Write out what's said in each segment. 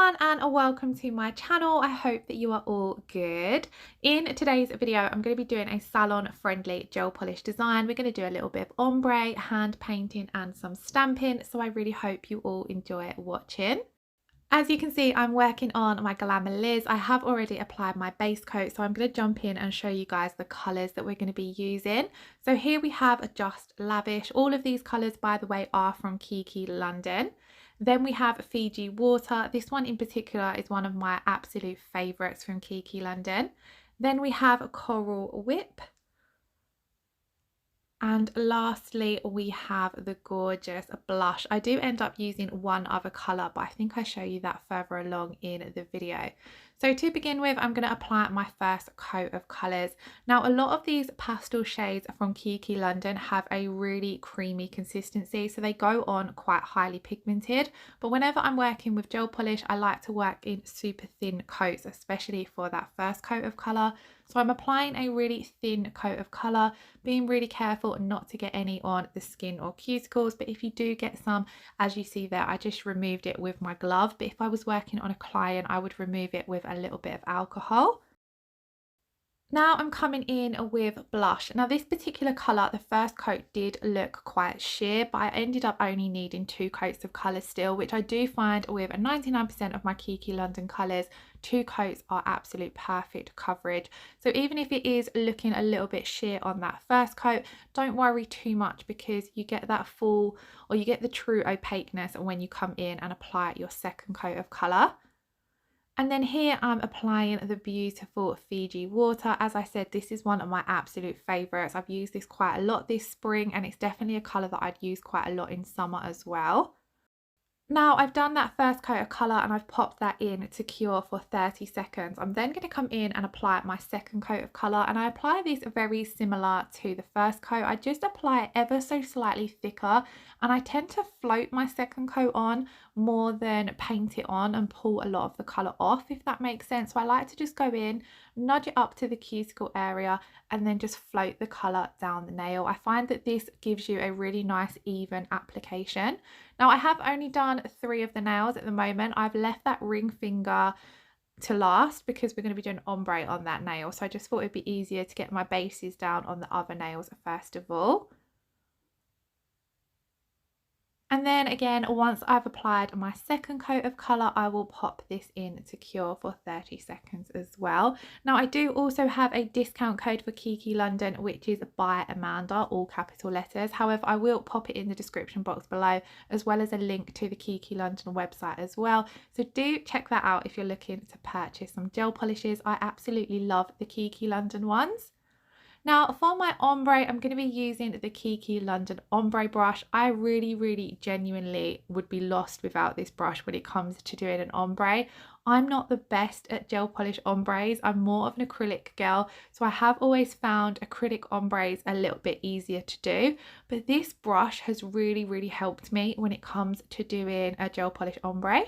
everyone and welcome to my channel. I hope that you are all good. In today's video I'm going to be doing a salon friendly gel polish design. We're going to do a little bit of ombre, hand painting and some stamping, so I really hope you all enjoy watching. As you can see, I'm working on my Glamerliz. I have already applied my base coat, so I'm going to jump in and show you guys the colours that we're going to be using. So here we have Just Lavish. All of these colours, by the way, are from Kiki London. Then we have Fiji Water. This one in particular is one of my absolute favourites from Kiki London. Then we have Coral Whip. And lastly, we have the gorgeous blush. I do end up using one other colour, but I think I show you that further along in the video. So to begin with, I'm going to apply my first coat of colours. Now, a lot of these pastel shades from Kiki London have a really creamy consistency, so they go on quite highly pigmented. But whenever I'm working with gel polish, I like to work in super thin coats, especially for that first coat of colour. So I'm applying a really thin coat of colour, being really careful not to get any on the skin or cuticles. But if you do get some, as you see there, I just removed it with my glove. But if I was working on a client, I would remove it with a little bit of alcohol. Now I'm coming in with blush. Now this particular colour, the first coat did look quite sheer, but I ended up only needing 2 coats of colour still, which I do find with 99% of my Kiki London colours, 2 coats are absolute perfect coverage. So even if it is looking a little bit sheer on that first coat, don't worry too much, because you get that full, or you get the true opaqueness when you come in and apply your second coat of colour. And then here I'm applying the beautiful Fiji Water. As I said, this is one of my absolute favourites. I've used this quite a lot this spring, and it's definitely a colour that I'd use quite a lot in summer as well. Now I've done that first coat of colour and I've popped that in to cure for 30 seconds. I'm then going to come in and apply my second coat of colour, and I apply this very similar to the first coat. I just apply it ever so slightly thicker, and I tend to float my second coat on more than paint it on and pull a lot of the colour off, if that makes sense. So I like to just go in, nudge it up to the cuticle area and then just float the colour down the nail. I find that this gives you a really nice even application. Now I have only done 3 of the nails at the moment. I've left that ring finger to last because we're going to be doing ombre on that nail. So I just thought it'd be easier to get my bases down on the other nails first of all. And then again, once I've applied my second coat of colour, I will pop this in to cure for 30 seconds as well. Now I do also have a discount code for Kiki London, which is BYAMANDA, all capital letters. However, I will pop it in the description box below, as well as a link to the Kiki London website as well. So do check that out if you're looking to purchase some gel polishes. I absolutely love the Kiki London ones. Now for my ombre, I'm going to be using the Kiki London Ombre Brush. I really genuinely would be lost without this brush when it comes to doing an ombre. I'm not the best at gel polish ombres. I'm more of an acrylic girl, so I have always found acrylic ombres a little bit easier to do. But this brush has really helped me when it comes to doing a gel polish ombre.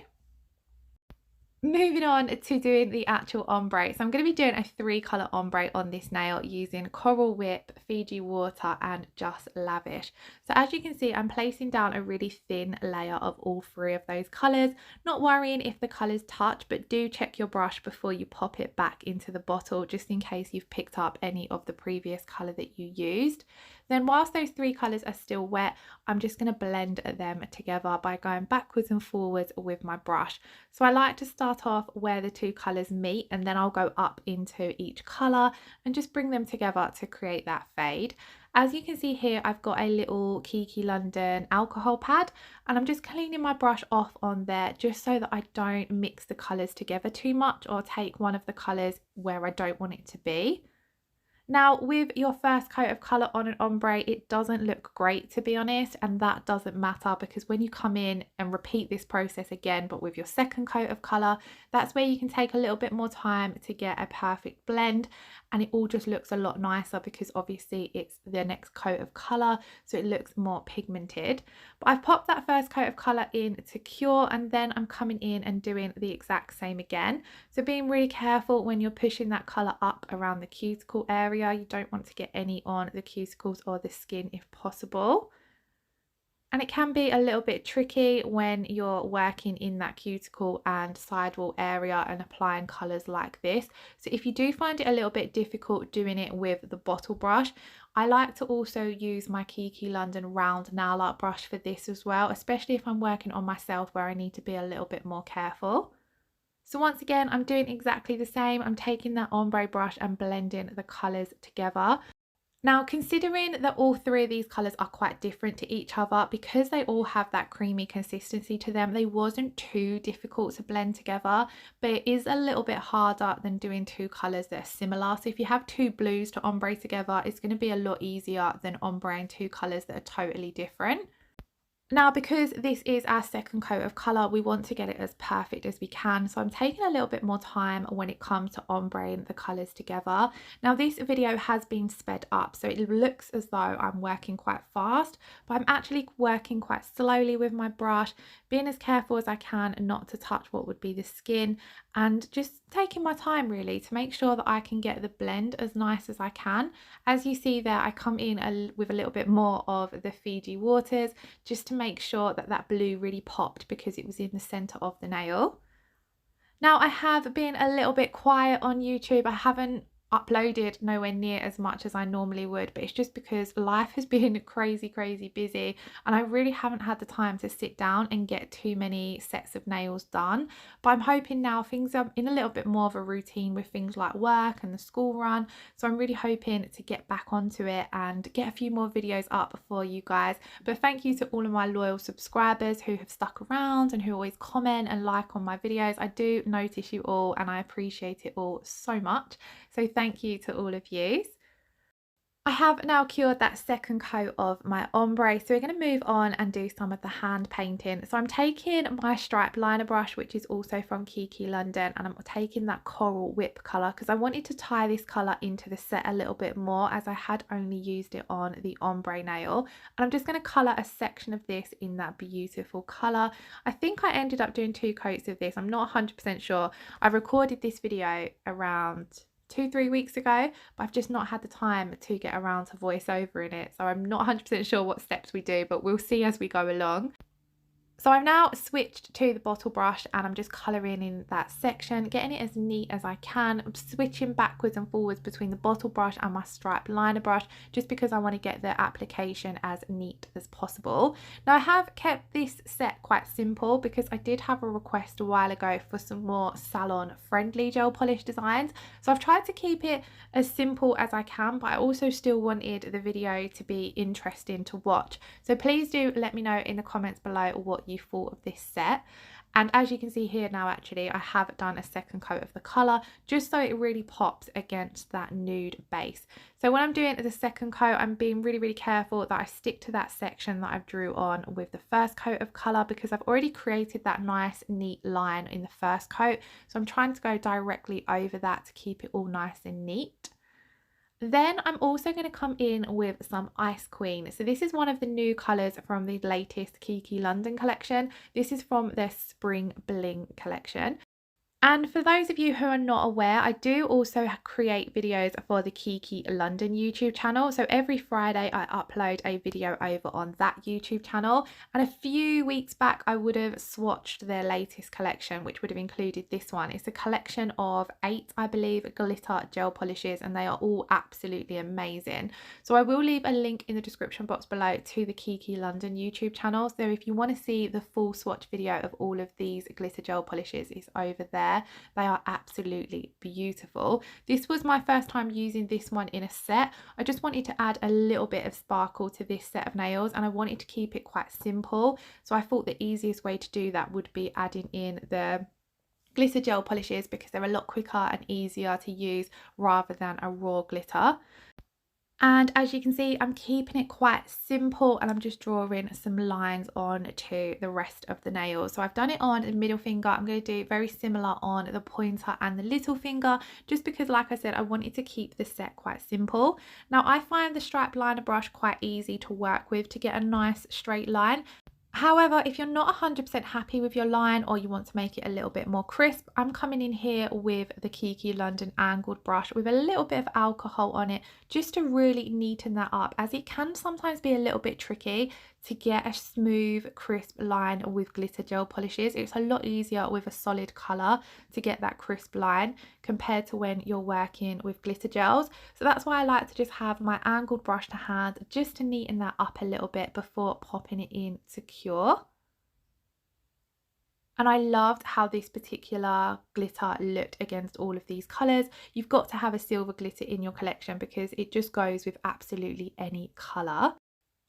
Moving on to doing the actual ombre. So I'm going to be doing a 3 colour ombre on this nail using Coral Whip, Fiji Water and Just Lavish. So as you can see, I'm placing down a really thin layer of all 3 of those colours. Not worrying if the colours touch, but do check your brush before you pop it back into the bottle, just in case you've picked up any of the previous colour that you used. Then whilst those 3 colours are still wet, I'm just going to blend them together by going backwards and forwards with my brush. So I like to start off where the 2 colours meet, and then I'll go up into each colour and just bring them together to create that fade. As you can see here, I've got a little Kiki London alcohol pad, and I'm just cleaning my brush off on there just so that I don't mix the colours together too much or take one of the colours where I don't want it to be. Now with your first coat of colour on an ombre, it doesn't look great, to be honest, and that doesn't matter, because when you come in and repeat this process again but with your second coat of colour, that's where you can take a little bit more time to get a perfect blend, and it all just looks a lot nicer because obviously it's the next coat of colour, so it looks more pigmented. But I've popped that first coat of colour in to cure, and then I'm coming in and doing the exact same again. So being really careful when you're pushing that colour up around the cuticle area. You don't want to get any on the cuticles or the skin if possible. And it can be a little bit tricky when you're working in that cuticle and sidewall area and applying colours like this. So if you do find it a little bit difficult doing it with the bottle brush, I like to also use my Kiki London round nail art brush for this as well, especially if I'm working on myself where I need to be a little bit more careful. So once again, I'm doing exactly the same. I'm taking that ombre brush and blending the colours together. Now, considering that all three of these colours are quite different to each other, because they all have that creamy consistency to them, they wasn't too difficult to blend together, but it is a little bit harder than doing two colours that are similar. So if you have two blues to ombre together, it's going to be a lot easier than ombreing two colours that are totally different. Now, because this is our second coat of colour, we want to get it as perfect as we can. So I'm taking a little bit more time when it comes to ombreing the colours together. Now, this video has been sped up, so it looks as though I'm working quite fast, but I'm actually working quite slowly with my brush, being as careful as I can not to touch what would be the skin, and just taking my time really to make sure that I can get the blend as nice as I can. As you see there, I come in with a little bit more of the Fiji Waters just to make sure that that blue really popped because it was in the center of the nail. Now, I have been a little bit quiet on YouTube. I haven't uploaded nowhere near as much as I normally would, but it's just because life has been crazy busy and I really haven't had the time to sit down and get too many sets of nails done. But I'm hoping now things are in a little bit more of a routine with things like work and the school run, so I'm really hoping to get back onto it and get a few more videos up for you guys. But thank you to all of my loyal subscribers who have stuck around and who always comment and like on my videos. I do notice you all and I appreciate it all so much, so thank you to all of you. I have now cured that second coat of my ombre, so we're going to move on and do some of the hand painting. So I'm taking my striped liner brush, which is also from Kiki London, and I'm taking that coral whip colour because I wanted to tie this colour into the set a little bit more as I had only used it on the ombre nail. And I'm just going to colour a section of this in that beautiful colour. I think I ended up doing 2 coats of this. I'm not 100% sure. I recorded this video around 2-3 weeks ago, but I've just not had the time to get around to voice over in it, so I'm not 100% sure what steps we do, but we'll see as we go along. So I've now switched to the bottle brush and I'm just colouring in that section, getting it as neat as I can. I'm switching backwards and forwards between the bottle brush and my striped liner brush just because I want to get the application as neat as possible. Now, I have kept this set quite simple because I did have a request a while ago for some more salon friendly gel polish designs, so I've tried to keep it as simple as I can, but I also still wanted the video to be interesting to watch. So please do let me know in the comments below what you thought of this set. And as you can see here now, actually I have done a second coat of the colour just so it really pops against that nude base. So when I'm doing the second coat, I'm being really careful that I stick to that section that I've drew on with the first coat of colour because I've already created that nice neat line in the first coat, so I'm trying to go directly over that to keep it all nice and neat. Then I'm also going to come in with some Ice Queen. So this is one of the new colours from the latest Kiki London collection. This is from their Spring Bling collection. And for those of you who are not aware, I do also create videos for the Kiki London YouTube channel. So every Friday I upload a video over on that YouTube channel. And a few weeks back, I would have swatched their latest collection, which would have included this one. It's a collection of 8, I believe, glitter gel polishes, and they are all absolutely amazing. So I will leave a link in the description box below to the Kiki London YouTube channel. So if you want to see the full swatch video of all of these glitter gel polishes, it's over there. They are absolutely beautiful. This was my first time using this one in a set. I just wanted to add a little bit of sparkle to this set of nails and I wanted to keep it quite simple. So I thought the easiest way to do that would be adding in the glitter gel polishes because they're a lot quicker and easier to use rather than a raw glitter. And as you can see, I'm keeping it quite simple and I'm just drawing some lines on to the rest of the nails. So I've done it on the middle finger. I'm going to do very similar on the pointer and the little finger, just because, like I said, I wanted to keep the set quite simple. Now, I find the striped liner brush quite easy to work with to get a nice straight line. However, if you're not 100% happy with your line or you want to make it a little bit more crisp, I'm coming in here with the Kiki London angled brush with a little bit of alcohol on it just to really neaten that up, as it can sometimes be a little bit tricky to get a smooth, crisp line with glitter gel polishes. It's a lot easier with a solid colour to get that crisp line compared to when you're working with glitter gels. So that's why I like to just have my angled brush to hand just to neaten that up a little bit before popping it in to cure. And I loved how this particular glitter looked against all of these colours. You've got to have a silver glitter in your collection because it just goes with absolutely any colour.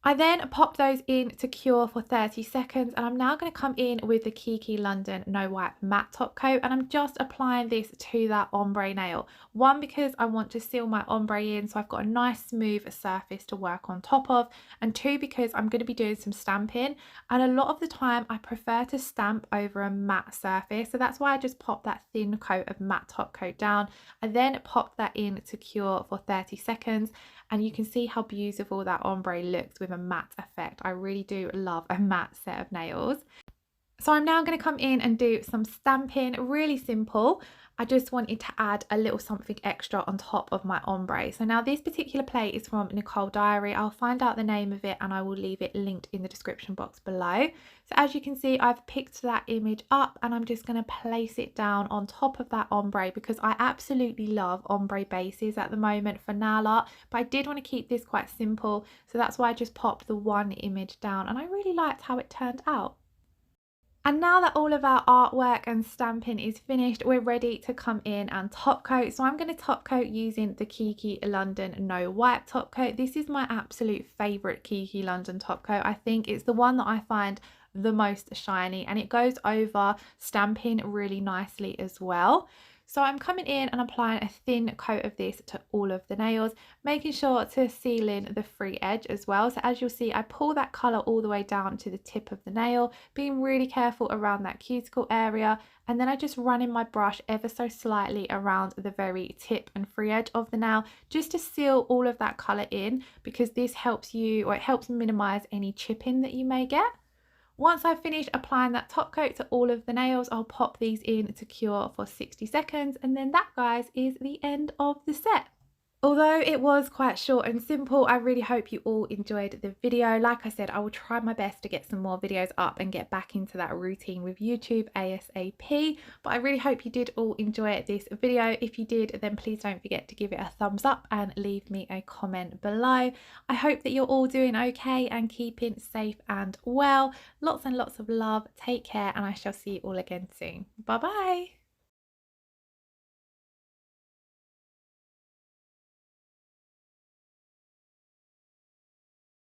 I then popped those in to cure for 30 seconds, and I'm now going to come in with the Kiki London No Wipe Matte Top Coat, and I'm just applying this to that ombre nail. One, because I want to seal my ombre in so I've got a nice smooth surface to work on top of, and two, because I'm going to be doing some stamping, and a lot of the time I prefer to stamp over a matte surface, so that's why I just popped that thin coat of matte top coat down. I then popped that in to cure for 30 seconds, and you can see how beautiful that ombre looks with a matte effect. I really do love a matte set of nails. So I'm now going to come in and do some stamping, really simple. I just wanted to add a little something extra on top of my ombre. So now this particular plate is from Nicole Diary. I'll find out the name of it and I will leave it linked in the description box below. So as you can see, I've picked that image up and I'm just going to place it down on top of that ombre because I absolutely love ombre bases at the moment for nail art, but I did want to keep this quite simple. So that's why I just popped the one image down and I really liked how it turned out. And now that all of our artwork and stamping is finished, we're ready to come in and top coat. So I'm going to top coat using the Kiki London No Wipe top coat. This is my absolute favourite Kiki London top coat. I think it's the one that I find the most shiny and it goes over stamping really nicely as well. So I'm coming in and applying a thin coat of this to all of the nails, making sure to seal in the free edge as well. So as you'll see, I pull that colour all the way down to the tip of the nail, being really careful around that cuticle area. And then I just run in my brush ever so slightly around the very tip and free edge of the nail, just to seal all of that colour in, because this helps you, or it helps minimise any chipping that you may get. Once I've finished applying that top coat to all of the nails, I'll pop these in to cure for 60 seconds. And then that, guys, is the end of the set. Although it was quite short and simple, I really hope you all enjoyed the video. Like I said, I will try my best to get some more videos up and get back into that routine with YouTube ASAP. But I really hope you did all enjoy this video. If you did, then please don't forget to give it a thumbs up and leave me a comment below. I hope that you're all doing okay and keeping safe and well. Lots and lots of love. Take care, and I shall see you all again soon. Bye bye.